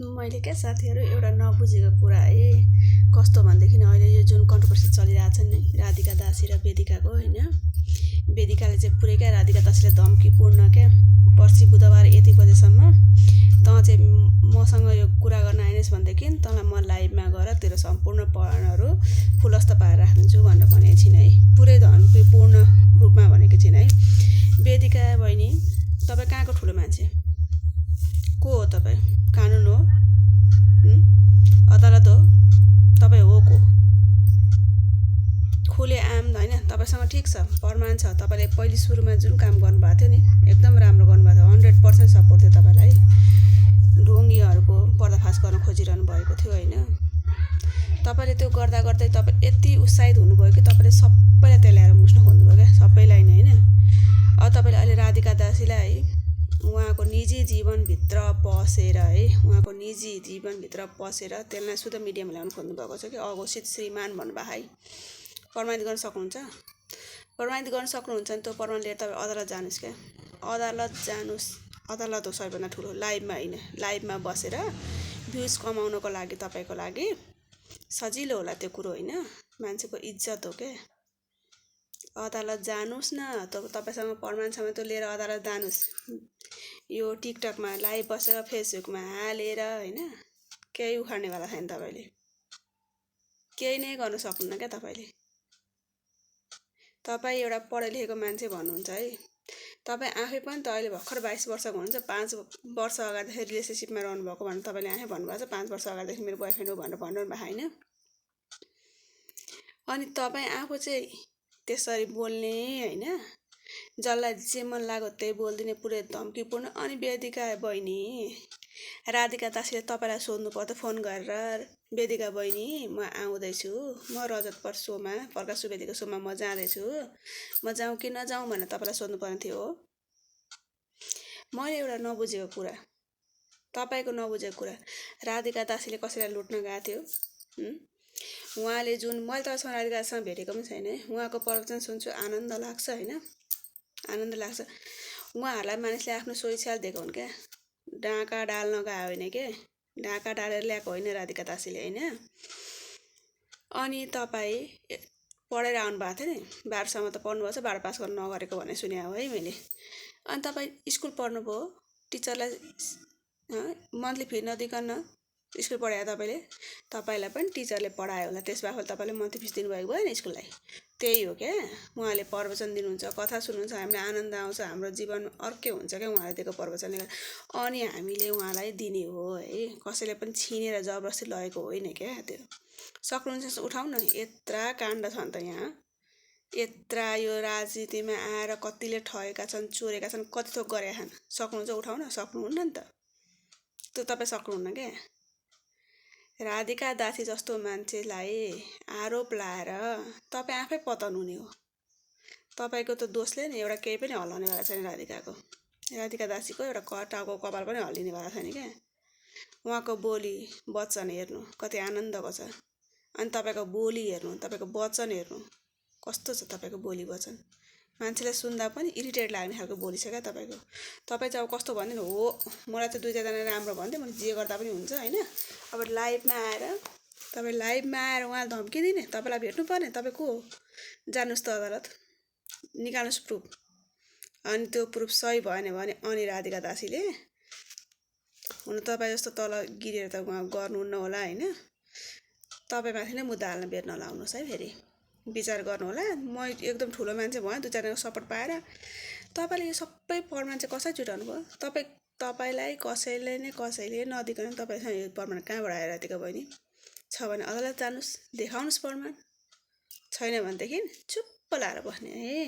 मैले क्या साथीहरू एउटा नबुझेको कुरा है कस्तो भनेदेखि अहिले यो जुन कन्ट्रोभर्सी चलिरहेछ नि राधिका दासी र वेदिकाको होइन वेदिकाले चाहिँ पुरै क्या राधिका दासीले धम्कीपूर्ण क्या पर्सि बुधबार यति बजेसम्म तँ चाहिँ मसँग यो कुरा गर्न आइनेस् भनेदेखि तँलाई म लाइभमा गएर तेरो सम्पूर्ण पढनहरू खुलस्त पारेर राखिदिन्छु भनेर भनेको छिन् है पुरै धम्कीपूर्ण रूपमा भनेको छिन् है वेदिका बहिनी तपाईँ कहाँको ठुलो मान्छे को हो तपाईँ कानुन हो अदालत हो तपाईँ हो को खुले आम होइन तपाईँसँग ठिक छ प्रमाण छ तपाईँले पहिले सुरुमा जुन काम गर्नुभएको थियो नि एकदम राम्रो गर्नुभएको थियो 100% सपोर्ट थियो तपाईँलाई ढोङ्गीहरूको पर्दाफास गर्न खोजिरहनु भएको थियो होइन तपाईँले त्यो गर्दा गर्दै तपाईँ यति उत्साहित हुनुभयो कि तपाईँले सबैलाई त्यहाँ ल्याएर मुस्न खोज्नुभयो क्या सबैलाई नै होइन अब तपाईँले अहिले राधिका दासीलाई उहाँको निजी जीवनभित्र पसेर है उहाँको निजी जीवनभित्र पसेर त्यसलाई शुद्ध मिडियामा ल्याउनु खोज्नुभएको छ कि अघोषित श्रीमान भन्नुभयो है प्रमाणित गर्न सक्नुहुन्छ प्रमाणित गर्न सक्नुहुन्छ नि त्यो प्रमाण लिएर तपाईँ अदालत जानुहोस् क्या अदालत जानुहोस् अदालत हो सबैभन्दा ठुलो लाइभमा होइन लाइभमा बसेर भ्युज कमाउनको लागि तपाईँको लागि सजिलो होला त्यो कुरो होइन मान्छेको इज्जत हो क्या अदालत जानुहोस् न तपाईँसँग प्रमाण छ भने त्यो लिएर अदालत जानुहोस् यो टिकटकमा लाइभ बसेर फेसबुकमा हालेर होइन केही उखाड्नेवाला छैन तपाईँले केही नै गर्न सक्नुहुन्न क्या तपाईँ एउटा पढे लेखेको मान्छे भन्नुहुन्छ है तपाईँ आफै पनि त अहिले भर्खर 22 वर्षको हुनुहुन्छ 5 वर्ष अगाडिदेखि रिलेसनसिपमा रहनुभएको भनेर तपाईँले आफै भन्नुभएको छ 5 वर्ष अगाडिदेखि मेरो बोयफ्रेन्ड हो भनेर भन्नुभएको होइन अनि तपाईँ आफू चाहिँ त्यसरी बोल्ने होइन जसलाई जे मन लाग्यो त्यही बोलिदिने पुरै धम्कीपूर्ण अनि वेदिका बहिनी राधिका दासीले तपाईँलाई सोध्नु पर्यो फोन गरेर वेदिका बहिनी म आउँदैछु म रजतपुर सोमा प्रकाश सुवेदीको सोमा म जाँदैछु म जाउँ कि नजाउँ भनेर तपाईँलाई सोध्नु पर्ने थियो मैले एउटा नबुझेको कुरा तपाईँको नबुझेको कुरा राधिका दासीले कसैलाई लुट्न गएको थियो उहाँले जुन मैले तपाईँसँग राधिका दासीसँग भेटेको पनि छैन उहाँको प्रवचन सुन्छु आनन्द लाग्छ होइन आनन्द लाग्छ उहाँहरूलाई मानिसले आफ्नो सोही दिएको हुन् क्या डाँका डाल्न गएको होइन के ढाका डालेर ल्याएको होइन राधिका दासीले होइन अनि तपाईँ पढेर आउनु भएको थियो नि 12सम्म त पढ्नुभएको छ 12 पास गर्न नगरेको भन्ने सुने हो है मैले अनि तपाईँ स्कुल पढ्नुभयो टिचरलाई मन्थली फी नदिकन स्कुल पढायो तपाईँलाई पनि टिचरले पढायो होला त्यसबाहेक तपाईँले मन्थली फिस दिनुभएको भएन स्कुललाई त्यही हो क्या उहाँले प्रवचन दिनुहुन्छ कथा सुन्नुहुन्छ हामीलाई आनन्द आउँछ हाम्रो जीवन अर्कै हुन्छ क्या उहाँले दिएको प्रवचनले गर्दा अनि हामीले उहाँलाई दिने हो है कसैले पनि छिनेर जबरजस्ती लगेको होइन क्या त्यो सक्नुहुन्छ उठाउन यत्रा काण्ड छन् त यहाँ यत्रा यो राजनीतिमा आएर कतिले ठगेका छन् चोरेका छन् कति थोक गरेका छन् सक्नुहुन्छ उठाउन सक्नुहुन्न नि त त्यो तपाईँ सक्नुहुन्न क्या राधिका दासी जस्तो मान्छेलाई आरोप लाएर तपाईँ आफै पतन हुने हो तपाईँको त दोषले नि एउटा केही पनि हल्लाउनेवाला छैन राधिका दासीको एउटा टाउको कपाल पनि हल्लिनेवाला छैन क्या उहाँको बोली वचन हेर्नु कति आनन्दको छ अनि तपाईँको बोली हेर्नु तपाईँको वचन हेर्नु कस्तो छ तपाईँको बोली वचन मान्छेलाई सुन्दा पनि इरिटेट लाग्ने खालको बोली छ क्या तपाईँ चाहिँ अब कस्तो भन्दिनु हो मलाई त 2-4 जना राम्रो भन्दै मैले जे गर्दा पनि हुन्छ होइन अब लाइभमा आएर उहाँलाई धम्की दिने तपाईँलाई भेट्नु पर्ने तपाईँ को हो जानुहोस् त अदालत निकाल्नुहोस् प्रुफ अनि त्यो प्रुफ सही भएन भने अनि राधिका दासीले हुन तपाईँ जस्तो तल गिरेर त उहाँ गर्नुहुन्न होला होइन तपाईँमाथि नै मुद्दा हाल्न बेर नलाउनुहोस् है फेरि विचार गर्नु होला म एकदम ठुलो मान्छे भयो 2-4 जनाको सपोर्ट पाएर तपाईँले यो सबै प्रमाण चाहिँ कसरी जुटाउनु भयो तपाईँलाई कसैले नदिकन तपाईँसँग यो प्रमाण कहाँबाट आएर राधिका बहिनी छ भने अदालत जानुहोस् देखाउनुहोस् प्रमाण छैन भनेदेखि चुप्प लाएर बस्ने है